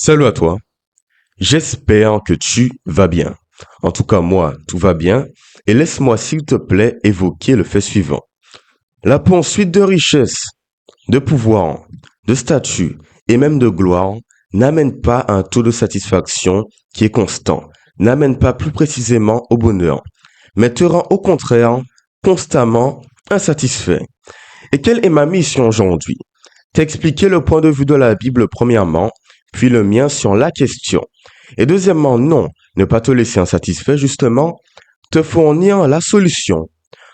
Salut à toi, j'espère que tu vas bien. En tout cas, moi, tout va bien. Et laisse-moi, s'il te plaît, évoquer le fait suivant. La poursuite de richesse, de pouvoir, de statut et même de gloire n'amène pas un taux de satisfaction qui est constant, n'amène pas plus précisément au bonheur, mais te rend au contraire constamment insatisfait. Et quelle est ma mission aujourd'hui? T'expliquer le point de vue de la Bible premièrement, puis le mien sur la question. Et deuxièmement, non, ne pas te laisser insatisfait, justement, te fournir la solution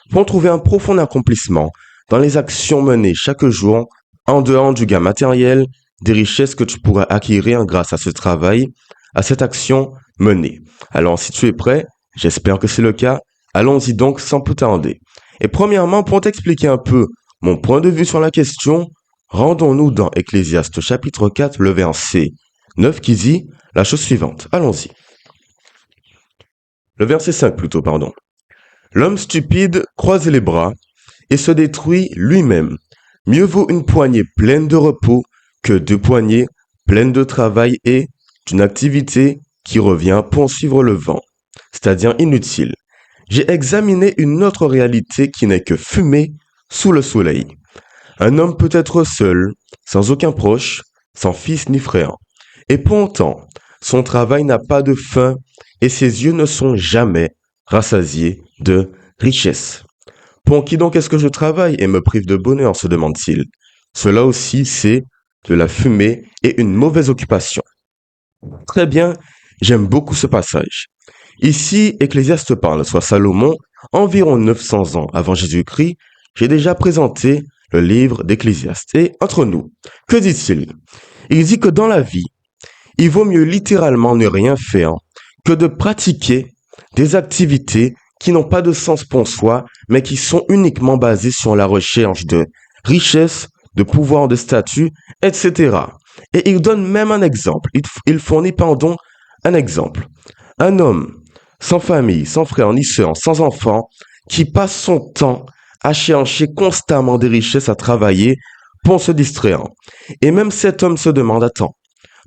pour trouver un profond accomplissement dans les actions menées chaque jour en dehors du gain matériel, des richesses que tu pourras acquérir grâce à ce travail, à cette action menée. Alors, si tu es prêt, j'espère que c'est le cas, allons-y donc sans plus tarder. Et premièrement, pour t'expliquer un peu mon point de vue sur la question, rendons-nous dans Ecclésiaste chapitre 4, le verset 9 qui dit la chose suivante. Allons-y. Le verset 5 plutôt, pardon. L'homme stupide croise les bras et se détruit lui-même. Mieux vaut une poignée pleine de repos que deux poignées pleines de travail et d'une activité qui revient poursuivre le vent, c'est-à-dire inutile. J'ai examiné une autre réalité qui n'est que fumée sous le soleil. Un homme peut être seul, sans aucun proche, sans fils ni frère. Et pourtant, son travail n'a pas de fin et ses yeux ne sont jamais rassasiés de richesse. Pour qui donc est-ce que je travaille et me prive de bonheur, se demande-t-il. Cela aussi, c'est de la fumée et une mauvaise occupation. Très bien, j'aime beaucoup ce passage. Ici, Ecclésiaste parle, soit Salomon, environ 900 ans avant Jésus-Christ. J'ai déjà présenté le livre d'Ecclésiaste. Et entre nous, que dit-il? Il dit que dans la vie, il vaut mieux littéralement ne rien faire que de pratiquer des activités qui n'ont pas de sens pour soi, mais qui sont uniquement basées sur la recherche de richesse, de pouvoir, de statut, etc. Et il donne même un exemple. Il fournit, pardon, un exemple. Un homme sans famille, sans frère ni sœur, sans enfant, qui passe son temps à chercher constamment des richesses, à travailler pour se distraire. Et même cet homme se demande, attends,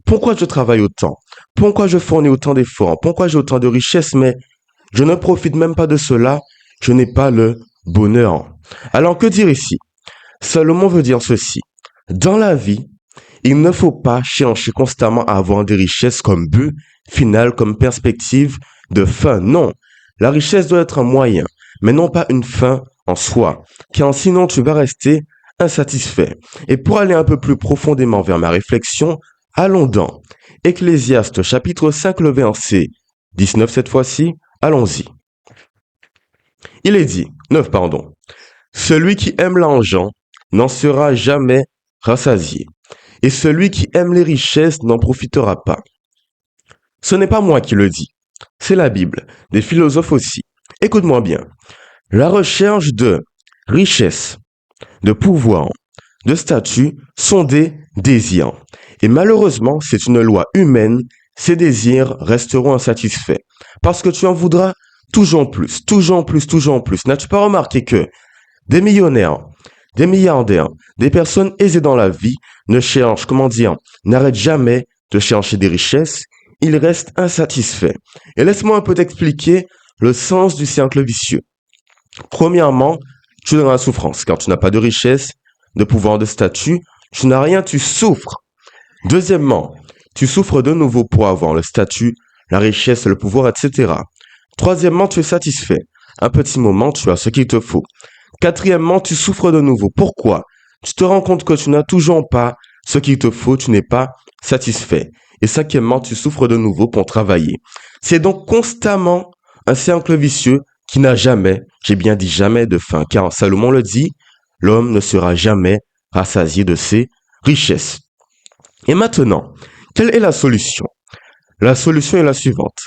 pourquoi je travaille autant? Pourquoi je fournis autant d'efforts? Pourquoi j'ai autant de richesses, mais je ne profite même pas de cela, je n'ai pas le bonheur. Alors que dire ici? Salomon veut dire ceci. Dans la vie, il ne faut pas chercher constamment à avoir des richesses comme but final, comme perspective de fin. Non, la richesse doit être un moyen, mais non pas une fin en soi, car sinon tu vas rester insatisfait. Et pour aller un peu plus profondément vers ma réflexion, allons dans Ecclésiaste chapitre 5, le verset 19 cette fois-ci, allons-y. Il est dit, 9 pardon, celui qui aime l'argent n'en sera jamais rassasié, et celui qui aime les richesses n'en profitera pas. Ce n'est pas moi qui le dis, c'est la Bible, des philosophes aussi. Écoute-moi bien, la recherche de richesse, de pouvoir, de statut sont des désirs. Et malheureusement, c'est une loi humaine, ces désirs resteront insatisfaits. Parce que tu en voudras toujours plus, toujours plus, toujours plus. N'as-tu pas remarqué que des millionnaires, des milliardaires, des personnes aisées dans la vie ne cherchent, comment dire, n'arrêtent jamais de chercher des richesses, ils restent insatisfaits. Et laisse-moi un peu t'expliquer le sens du cercle vicieux. Premièrement, tu es dans la souffrance, car tu n'as pas de richesse, de pouvoir, de statut, tu n'as rien, tu souffres. Deuxièmement, tu souffres de nouveau pour avoir le statut, la richesse, le pouvoir, etc. Troisièmement, tu es satisfait. Un petit moment, tu as ce qu'il te faut. Quatrièmement, tu souffres de nouveau. Pourquoi? Tu te rends compte que tu n'as toujours pas ce qu'il te faut, tu n'es pas satisfait. Et cinquièmement, tu souffres de nouveau pour travailler. C'est donc constamment un cercle vicieux qui n'a jamais, j'ai bien dit jamais de fin, car Salomon le dit, l'homme ne sera jamais rassasié de ses richesses. Et maintenant, quelle est la solution? La solution est la suivante.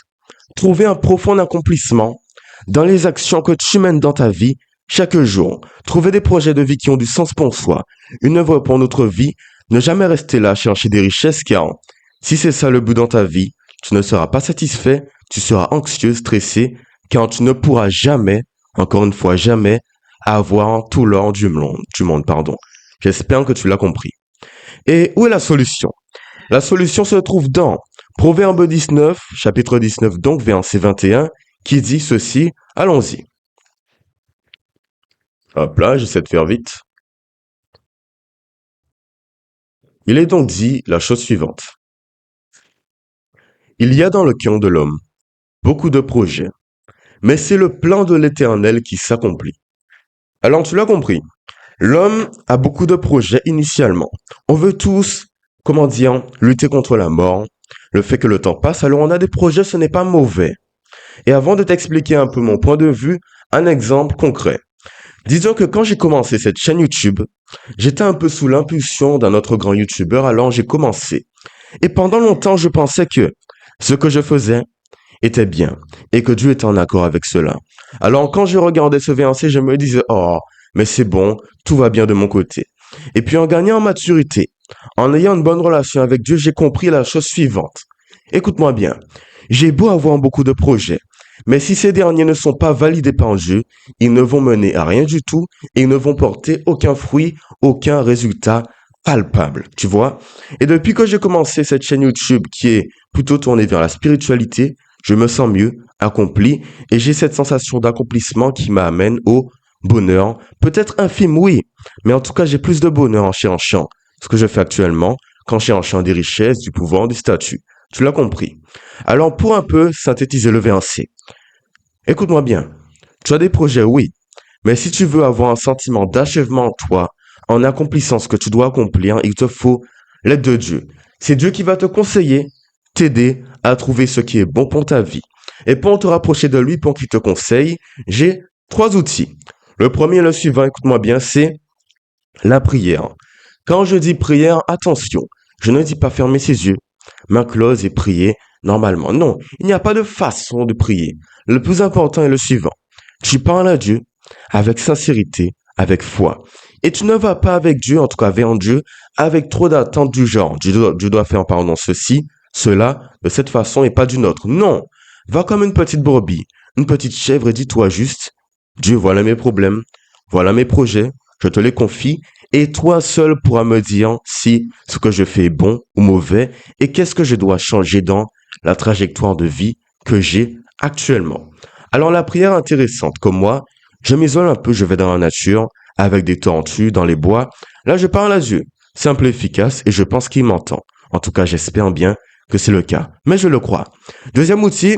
Trouver un profond accomplissement dans les actions que tu mènes dans ta vie chaque jour. Trouver des projets de vie qui ont du sens pour soi, une œuvre pour notre vie. Ne jamais rester là à chercher des richesses, car si c'est ça le but dans ta vie, tu ne seras pas satisfait, tu seras anxieux, stressé, car tu ne pourras jamais, encore une fois jamais, avoir tout l'or du monde, pardon. J'espère que tu l'as compris. Et où est la solution? La solution se trouve dans Proverbe 19, chapitre 19, donc verset 21, qui dit ceci. Allons-y. Hop là, j'essaie de faire vite. Il est donc dit la chose suivante. Il y a dans le cœur de l'homme beaucoup de projets, mais c'est le plan de l'Éternel qui s'accomplit. Alors tu l'as compris, l'homme a beaucoup de projets initialement. On veut tous, comment dire, lutter contre la mort, le fait que le temps passe, alors on a des projets, ce n'est pas mauvais. Et avant de t'expliquer un peu mon point de vue, un exemple concret. Disons que quand j'ai commencé cette chaîne YouTube, j'étais un peu sous l'impulsion d'un autre grand YouTuber, alors j'ai commencé. Et pendant longtemps, je pensais que ce que je faisais était bien et que Dieu était en accord avec cela. Alors quand je regardais ce verset, je me disais, oh, mais c'est bon, tout va bien de mon côté. Et puis en gagnant en maturité, en ayant une bonne relation avec Dieu, j'ai compris la chose suivante. Écoute-moi bien, j'ai beau avoir beaucoup de projets, mais si ces derniers ne sont pas validés par Dieu, ils ne vont mener à rien du tout et ils ne vont porter aucun fruit, aucun résultat palpable, tu vois. Et depuis que j'ai commencé cette chaîne YouTube qui est plutôt tournée vers la spiritualité, je me sens mieux, accompli, et j'ai cette sensation d'accomplissement qui m'amène au bonheur. Peut-être infime, oui, mais en tout cas, j'ai plus de bonheur en cherchant ce que je fais actuellement qu'en cherchant des richesses, du pouvoir, du statut. Tu l'as compris. Alors, pour un peu synthétiser le verset, écoute-moi bien. Tu as des projets, oui, mais si tu veux avoir un sentiment d'achèvement en toi, en accomplissant ce que tu dois accomplir, il te faut l'aide de Dieu. C'est Dieu qui va te conseiller, t'aider à trouver ce qui est bon pour ta vie. Et pour te rapprocher de lui, pour qu'il te conseille, j'ai trois outils. Le premier et le suivant, écoute-moi bien, c'est la prière. Quand je dis prière, attention, je ne dis pas fermer ses yeux, main close et prier normalement. Non, il n'y a pas de façon de prier. Le plus important est le suivant. Tu parles à Dieu avec sincérité, avec foi. Et tu ne vas pas avec Dieu, en tout cas vers Dieu, avec trop d'attentes du genre. Dieu doit faire, pardon, ceci, cela, de cette façon et pas d'une autre. Non, va comme une petite brebis, une petite chèvre et dis-toi juste, Dieu, voilà mes problèmes, voilà mes projets, je te les confie, et toi seul pourras me dire si ce que je fais est bon ou mauvais et qu'est-ce que je dois changer dans la trajectoire de vie que j'ai actuellement. Alors la prière intéressante, comme moi, je m'isole un peu, je vais dans la nature, avec des tortues, dans les bois. Là, je parle à Dieu, simple et efficace, et je pense qu'il m'entend. En tout cas, j'espère bien que c'est le cas, mais je le crois. Deuxième outil,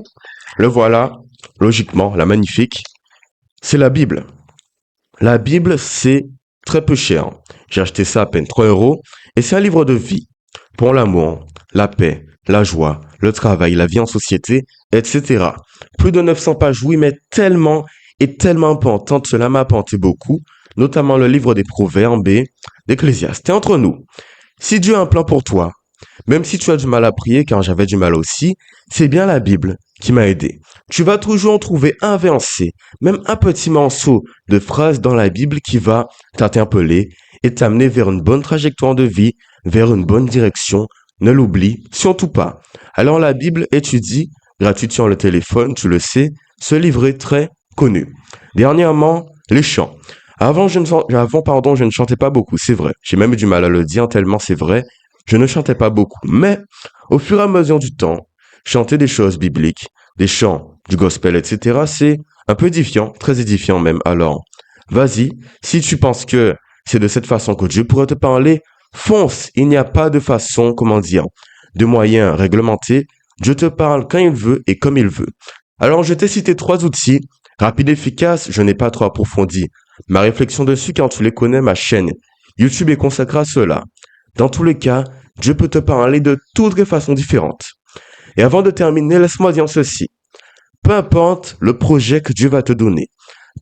le voilà, logiquement, la magnifique, c'est la Bible. La Bible, c'est très peu cher. J'ai acheté ça à peine 3 euros et c'est un livre de vie pour l'amour, la paix, la joie, le travail, la vie en société, etc. Plus de 900 pages, oui, mais tellement et tellement importante, cela m'a apporté beaucoup, notamment le livre des Proverbes et d'Ecclésiaste. Et entre nous, si Dieu a un plan pour toi, même si tu as du mal à prier, car j'avais du mal aussi, c'est bien la Bible qui m'a aidé. Tu vas toujours en trouver un verset, même un petit morceau de phrase dans la Bible qui va t'interpeller et t'amener vers une bonne trajectoire de vie, vers une bonne direction. Ne l'oublie surtout pas. Alors la Bible étudie, gratuite sur le téléphone, tu le sais, ce livre est très connu. Dernièrement, les chants. Avant, je ne chantais pas beaucoup, c'est vrai. J'ai même eu du mal à le dire tellement c'est vrai. Je ne chantais pas beaucoup, mais au fur et à mesure du temps, chanter des choses bibliques, des chants, du gospel, etc., c'est un peu édifiant, très édifiant même. Alors, vas-y, si tu penses que c'est de cette façon que Dieu pourrait te parler, fonce. Il n'y a pas de façon, comment dire, de moyens réglementés. Dieu te parle quand il veut et comme il veut. Alors, je t'ai cité trois outils, rapides et efficaces, je n'ai pas trop approfondi ma réflexion dessus car tu les connais, ma chaîne YouTube est consacrée à cela. Dans tous les cas, Dieu peut te parler de toutes les façons différentes. Et avant de terminer, laisse-moi dire ceci. Peu importe le projet que Dieu va te donner,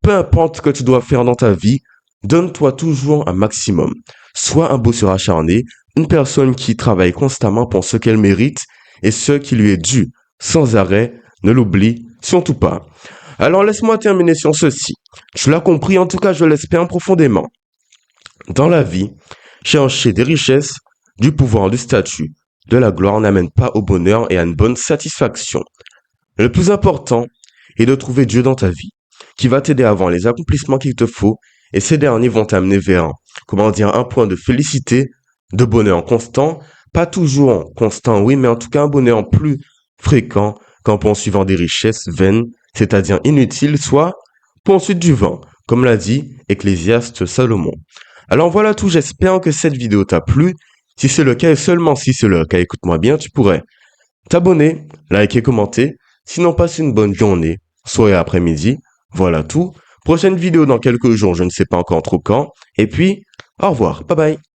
peu importe ce que tu dois faire dans ta vie, donne-toi toujours un maximum. Sois un bosseur acharné, une personne qui travaille constamment pour ce qu'elle mérite et ce qui lui est dû, sans arrêt, ne l'oublie surtout pas. Alors laisse-moi terminer sur ceci. Tu l'as compris, en tout cas je l'espère profondément. Dans la vie, chercher des richesses, du pouvoir, du statut, de la gloire n'amène pas au bonheur et à une bonne satisfaction. Le plus important est de trouver Dieu dans ta vie, qui va t'aider à avoir les accomplissements qu'il te faut, et ces derniers vont t'amener vers, comment dire, un point de félicité, de bonheur constant, Pas toujours constant, oui, mais en tout cas un bonheur plus fréquent qu'en poursuivant des richesses vaines, c'est-à-dire inutiles, soit poursuite du vent, comme l'a dit Ecclésiaste Salomon. Alors voilà tout, j'espère que cette vidéo t'a plu. Si c'est le cas et seulement si c'est le cas, écoute-moi bien, tu pourrais t'abonner, liker, commenter. Sinon, passe une bonne journée, soirée, après-midi. Voilà tout. Prochaine vidéo dans quelques jours, je ne sais pas encore trop quand. Et puis, au revoir, bye bye.